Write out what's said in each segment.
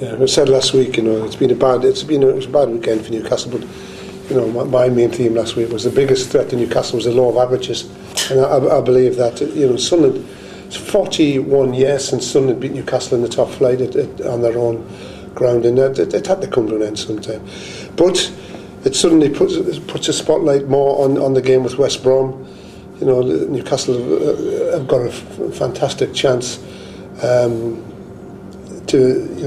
Yeah, I said last week, it was a bad weekend for Newcastle, but my main theme last week was the biggest threat to Newcastle was the law of averages, and I believe that Sunderland. It's 41 years since Sunderland beat Newcastle in the top flight on their own ground, and it had to come to an end sometime. But it suddenly puts a spotlight more on the game with West Brom. Newcastle have got a fantastic chance they'll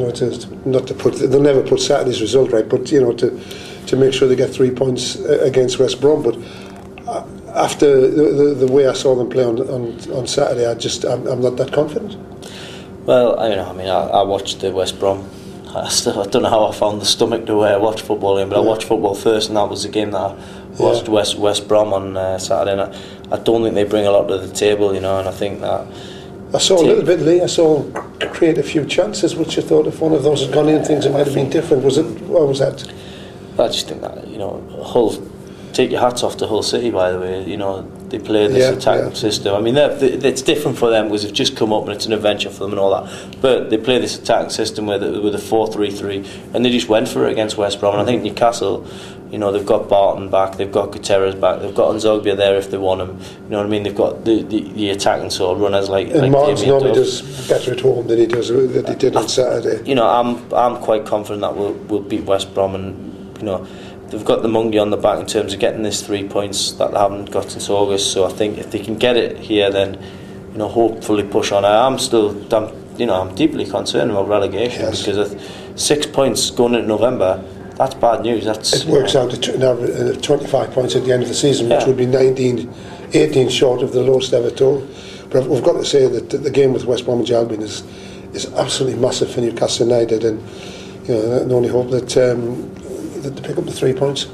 never put Saturday's result right, but to make sure they get 3 points against West Brom. But after the way I saw them play on Saturday, I'm not that confident. Well, I watched the West Brom. I don't know how I found the stomach to watch football in, but I watched football first, and that was the game that I watched. West Brom on Saturday, and I don't think they bring a lot to the table, and I think that. I saw a little bit, Lee. I saw create a few chances, which I thought if one of those had gone in, things might have been different. What was that? I just think that Hull. Take your hats off to Hull City, by the way. They play this attacking system. I mean, it's different for them because they've just come up and it's an adventure for them and all that. But they play this attacking system with a 4-3-3, and they just went for it against West Brom. And I think Newcastle, they've got Barton back, they've got Gutierrez back, they've got Nzogbia there if they want him. You know what I mean? They've got the attacking sort of runners like. And Martins normally does better at home than he did on Saturday. I'm quite confident that we'll beat West Brom, and they've got the monkey on the back in terms of getting this 3 points that they haven't got since August. So I think if they can get it here, then hopefully push on. I'm deeply concerned about relegation because 6 points going into November, that's bad news. It works out to 25 points at the end of the season, which would be 18 short of the lowest ever total. But we've got to say that the game with West Bromwich Albion is absolutely massive for Newcastle United, and the only hope that they pick up the 3 points.